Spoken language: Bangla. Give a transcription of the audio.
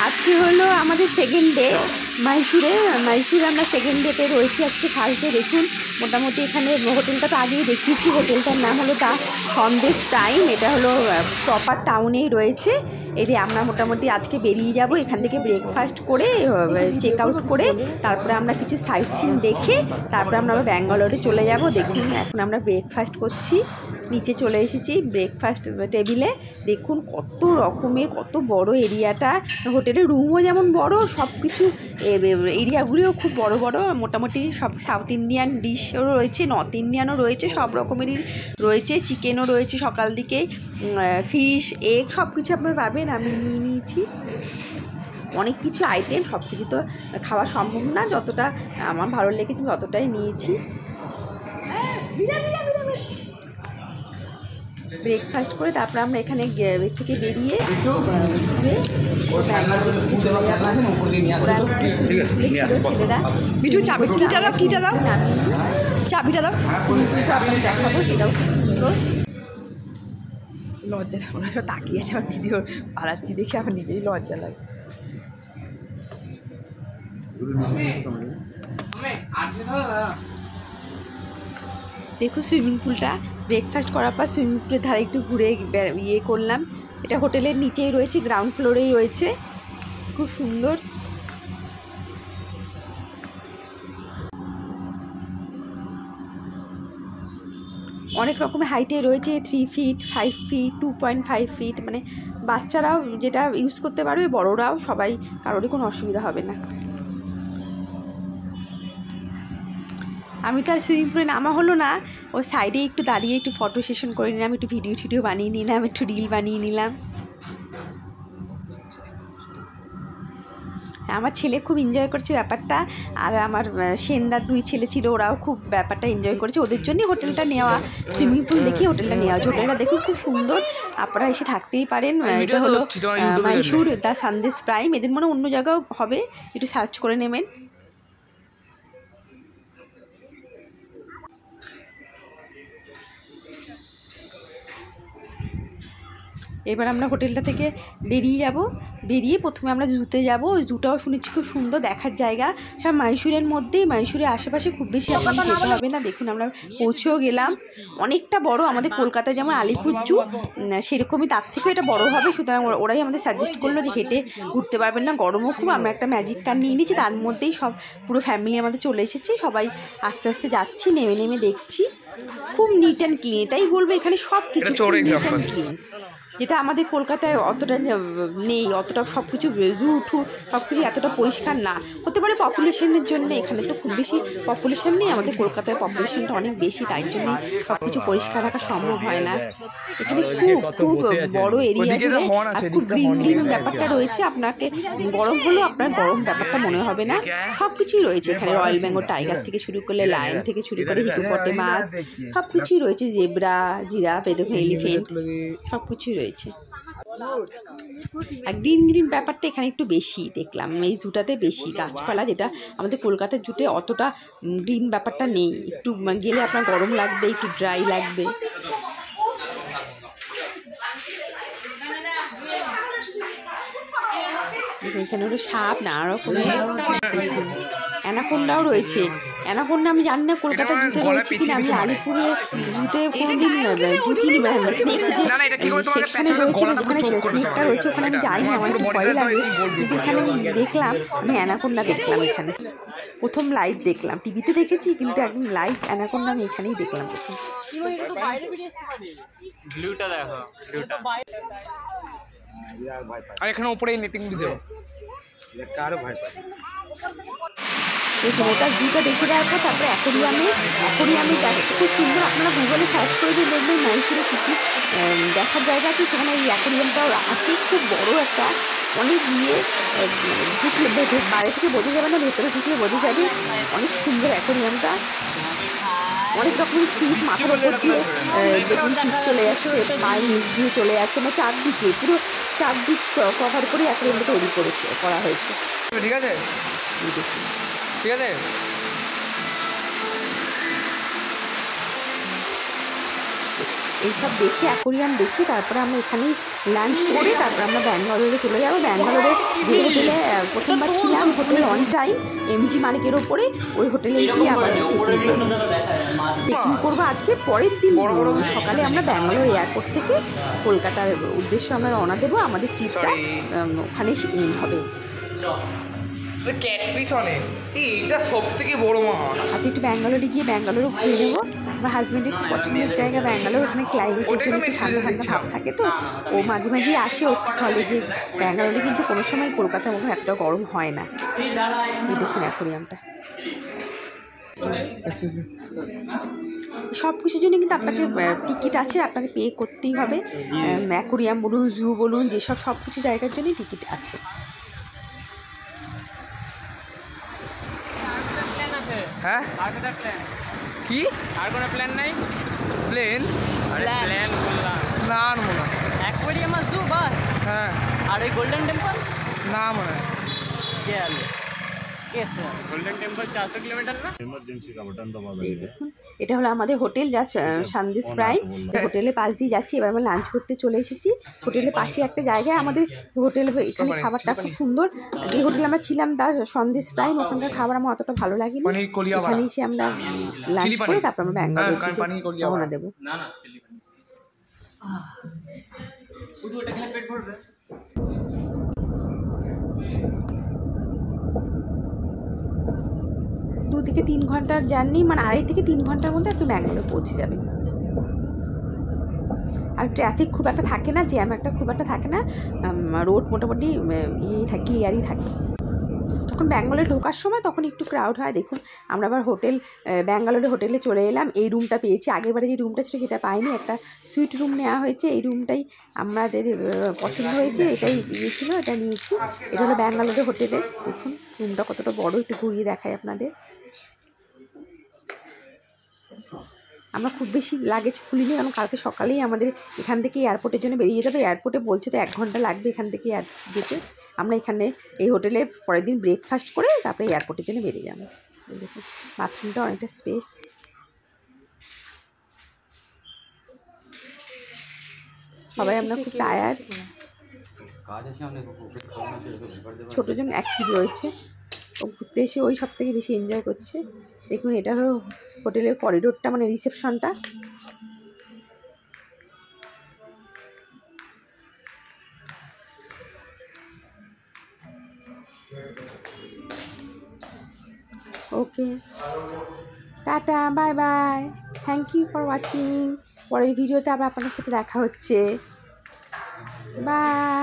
আজকে হলো আমাদের সেকেন্ড ডে মাইসুরে আমরা সেকেন্ড ডেতে রয়েছি। আজকে ফার্স্ট ডে। দেখুন মোটামুটি এখানে হোটেলটা তো আগেই দেখিয়েছি। হোটেলটার নাম হলো দ্য সন্দেশ প্রাইম। এটা হলো প্রপার টাউনেই রয়েছে। এটি আমরা মোটামুটি আজকে বেরিয়ে যাব এখান থেকে ব্রেকফাস্ট করে চেক আউট করে তারপরে আমরা কিছু সাইট সিন দেখে তারপরে আমরা আবার ব্যাঙ্গালোরে চলে যাব। দেখুন এখন আমরা ব্রেকফাস্ট করছি, নিচে চলে এসেছি ব্রেকফাস্ট টেবিলে। দেখুন কত রকমের, কত বড় এরিয়াটা। হোটেলের রুমও যেমন বড়, সব কিছু এরিয়াগুলিও খুব বড় বড়। মোটামুটি সব সাউথ ইন্ডিয়ান ডিশও রয়েছে, নর্থ ইন্ডিয়ানও রয়েছে, সব রকমেরই রয়েছে। চিকেনও রয়েছে সকাল দিকে, ফিশ, এগ সব কিছু আপনারা পাবেন। আমি নিয়ে নিয়েছি অনেক কিছু আইটেম। সব কিছু তো খাওয়া সম্ভব না, যতটা আমার ভালো লেগেছে ততটাই নিয়েছি। ব্রেকফাস্ট করে তারপরে আমরা এখানে থেকে বেরিয়ে ছেলেরা মিঠু চাবিটা দাও, কীটা দাও, চাবিটা দাও, দেখাবো সেটাও সুন্দর। লজ্জা ওরা সব তাকিয়ে আছে আমার ভিডিও বাড়াচ্ছি দেখে আমার নিজেই লজ্জা লাগে। দেখো সুইমিং পুলটা। ব্রেকফাস্ট করার পর সুইমিং পুলের ধারে একটু ঘুরে করলাম। এটা হোটেলের নিচেই রয়েছে, গ্রাউন্ড ফ্লোরেই রয়েছে, খুব সুন্দর। অনেক রকমের হাইটে রয়েছে, 3 ফিট, 5 ফিট, 2.5 ফিট, মানে বাচ্চারাও যেটা ইউজ করতে পারবে, বড়রাও সবাই, কারোরই কোনো অসুবিধা হবে না। আমি তো আর সুইমিং পুলে নামা হলো না, ও সাইডে একটু দাঁড়িয়ে একটু ফটো সেশন করে নিলাম, একটু ভিডিও বানিয়ে নিলাম, একটু রিল বানিয়ে নিলাম। আমার ছেলে খুব এনজয় করছে ব্যাপারটা, আর আমার সেনদার 2 ছেলে ছিল, ওরাও খুব ব্যাপারটা এনজয় করেছে। ওদের জন্যই হোটেলটা নেওয়া, সুইমিং পুল দেখে হোটেলটা নেওয়া। হোটেলটা দেখুন খুব সুন্দর, আপনারা এসে থাকতেই পারেন। এটা হলো মাইসুর দ্য সন্দেশ প্রাইম। এদের মনে অন্য জায়গাও হবে, একটু সার্চ করে নেবেন। এবার আমরা হোটেলটা থেকে বেরিয়ে যাব। বেরিয়ে প্রথমে আমরা জুতে যাব। ওই জুটাও শুনেছি খুব সুন্দর দেখার জায়গা, সব মাইসুরের মধ্যেই। মাইসুরের আশেপাশে খুব বেশি আপনাদের যেতে হবে না। দেখুন আমরা পৌঁছেও গেলাম। অনেকটা বড়, আমাদের কলকাতায় যেমন আলিপুর জু সেরকমই, তার থেকেও এটা বড় হবে। সুতরাং ওরাই আমাদের সাজেস্ট করলো যে হেঁটে ঘুরতে পারবেন না, গরমও খুব। আমরা একটা ম্যাজিক কার নিয়ে নিয়েছি, তার মধ্যেই সব পুরো ফ্যামিলি আমাদের চলে এসেছে। সবাই আস্তে আস্তে যাচ্ছি, নেমে নেমে দেখছি। খুব নিট অ্যান্ড ক্লিন, এটাই বলবো, এখানে সব কিছু নিট অ্যান্ড ক্লিন, যেটা আমাদের কলকাতায় অতটা নেই। অতটা সব কিছু জু টু সব কিছু এতটা পরিষ্কার না, হতে পারে পপুলেশনের জন্য। এখানে তো খুব বেশি পপুলেশন নেই, আমাদের কলকাতায় পপুলেশনটা অনেক বেশি, তাই জন্যই সব কিছু পরিষ্কার রাখা সম্ভব হয় না। এখানে খুব বড় এরিয়া জুড়ে আর খুব গ্রিন ব্যাপারটা রয়েছে। আপনাকে গরম হলেও আপনার গরম ব্যাপারটা মনে হবে না। সব কিছুই রয়েছে এখানে, রয়্যাল বেঙ্গল টাইগার থেকে শুরু করলে লায়ন থেকে শুরু করে হিপোপটেমাস সব কিছুই রয়েছে, জেব্রা, জিরাফ, এলিফ্যান্ট সব কিছুই রয়েছে। আর গ্রিন ব্যাপারটা এখানে একটু বেশি দেখলাম, এই জুটাতে বেশি গাছপালা, যেটা আমাদের কলকাতার জুটে অতটা গ্রিন ব্যাপারটা নেই। একটু গেলে আপনার গরম লাগবে, একটু ড্রাই লাগবে। এখানে হলো সাপ, নানা রকমের অ্যানাকোন্ডাও রয়েছে। অ্যানাকোন্ডা আমি জানি না কলকাতার জুতে রয়েছে কিনা, আমি আলিপুরে জুতে কোনোদিন ঢুকিনি। স্নেক যে সেখানে রয়েছে না, যেখানে স্নেকটা রয়েছে ওখানে আমি যাইনি, আমার একটু ভয় লাগে। কিন্তু এখানে আমি দেখলাম, আমি অ্যানাকোন্ডা দেখলাম এখানে, প্রথম লাইভ দেখলাম। টিভিতে দেখেছি কিন্তু একদম লাইভ অ্যানাকোন্ডা আমি এখানেই দেখলাম প্রথম। আর এখানে উপরেই নেটিং দিতে দেখুন ওটা জুটা দেখে দেওয়ার পর তারপরে অ্যাকোরিয়ামে খুব সুন্দর। আপনারা গুগলে সার্চ করে দিয়ে দেখবেন মাইসুরে কী কী দেখার জায়গা আছে, সেখানে এই অ্যাকোরিয়ামটাও আছে, খুব বড় একটা। অনেক গিয়ে ঢুকলে বাইরে থেকে বোঝা যাবে না, ভেতরে ঢুকলে বোঝা যাবে। অনেক সুন্দর অ্যাকোরিয়ামটা, অনেক রকমের ফিশ মাথার ওপর দিয়ে দেখুন ফিশ চলে যাচ্ছে, পায়ের নিচ দিয়ে চলে যাচ্ছে, মানে চারদিকে পুরো চারদিক কভার করে অ্যাকোরিয়ামটা তৈরি করা হয়েছে। ঠিক আছে, ঠিক আছে। এইসব দেখে অ্যাকোরিয়াম দেখে তারপরে আমরা এখানেই লাঞ্চ করে তারপর আমরা ব্যাঙ্গালোরে চলে যাবো। ব্যাঙ্গালোরে যে হোটেলে প্রথমবার ছিলাম, হোটেল অন টাইম এমজি মার্কের ওপরে, ওই হোটেলে গিয়ে আবার চেকিং করবো আজকে। পরের দিন সকালে আমরা ব্যাঙ্গালোর এয়ারপোর্ট থেকে কলকাতার উদ্দেশ্যে আমরা রওনা দেবো। আমাদের ট্রিপটা ওখানে এন্ড হবে। ক্যাটফিশ অনেক, এইটা সব থেকে বড় মাছ। আজকে একটু ব্যাঙ্গালোরে গিয়ে ব্যাঙ্গালোরও ঘুরে নেবো। আমার হাজব্যান্ডের খুব পছন্দের জায়গা ব্যাঙ্গালোর, ওখানে ক্লাইমেটের জন্য একটু ঠান্ডা ঠান্ডা ভাব থাকে, তো ও মাঝে মাঝে আসে। ও বলে যে ব্যাঙ্গালোরে কিন্তু কোনো সময় কলকাতার মতো এতটা গরম হয় না। এই দেখুন অ্যাকোরিয়ামটা। সব কিছুর জন্য কিন্তু আপনাকে টিকিট আছে, আপনাকে পে করতেই হবে। অ্যাকোরিয়াম বলুন, জু বলুন, যেসব সব কিছু জায়গার জন্যই টিকিট আছে। হ্যাঁ কি আর কোনো প্ল্যান নাই? প্লেন প্ল্যান বললাম না, আর মনে হয় অ্যাকোয়ারিয়াম আর জু বাস। হ্যাঁ, আর ওই গোল্ডেন টেম্পল না মনে হয় গেল। গোল্ডেন টেম্পল 400 কিলোমিটার না? এটা হলো আমাদের হোটেল, যা সন্দেশ প্রাইম। হোটেলের পাশ দিয়ে যাচ্ছি, এবার আমরা লাঞ্চ করতে চলে এসেছি। হোটেলের পাশে একটা জায়গায় আমাদের হোটেল, এখানে খাবারটা খুব সুন্দর। যে হোটেলে আমরা ছিলাম তার সন্দেশ প্রাইম, ওখানকার খাবার আমার অতটা ভালো লাগেনি। এখানে এসে আমরা লাঞ্চ করে তারপর আমরা ব্যাঙ্গালোর রওনা দেবো। না না, চিলি পানি শুধু ওটা খেলে পেট ভরবে। দু থেকে 3 ঘন্টার জার্নি, মানে 2.5 থেকে 3 ঘন্টার মধ্যে আপনি ব্যাঙ্গালোর পৌঁছে যাবেন। আর ট্রাফিক খুব একটা থাকে না, জ্যাম একটা খুব একটা থাকে না, রোড মোটামুটি ক্লিয়ারই থাকে। যখন ব্যাঙ্গালোরে ঢোকার সময় তখন একটু ক্রাউড হয়। দেখুন আমরা আবার ব্যাঙ্গালোরে হোটেলে চলে এলাম। এই রুমটা পেয়েছি, আগেরবারে যে রুমটা ছিল সেটা পাইনি, একটা সুইট রুম নেওয়া হয়েছে। এই রুমটাই আমাদের পছন্দ হয়েছে, এটাই দিয়েছিল, এটা নিয়েছি। এটা হলো ব্যাঙ্গালোরে হোটেলে। দেখুন রুমটা কতটা বড়, একটু ঘুরিয়ে দেখাই আপনাদের। আমরা খুব বেশি লাগেজ খুলিনি, কারণ কালকে সকালেই আমাদের এখান থেকে এয়ারপোর্টের জন্য বেরিয়ে যেতে হবে। এয়ারপোর্টে বলছে তো 1 ঘন্টা লাগবে এখান থেকে যেতে। আমরা এখানে এই হোটেলে পরের দিন ব্রেকফাস্ট করে তারপরে এয়ারপোর্টের জন্য বেরিয়ে যাবো। দেখুন বাথরুমটা অনেকটা স্পেস। সবাই আমরা খুব টায়ার্ড। ছোটোজন অ্যাক্টিভ রয়েছে, ও ঘুরতে এসে ওই সব থেকে বেশি এনজয় করছে। দেখুন এটা হলো হোটেলের করিডোরটা, মানে রিসেপশনটা। Okay, tata, bye bye, thank you for watching. পরের ভিডিওতে আবার আপনাদের সাথে দেখা হচ্ছে। বাই।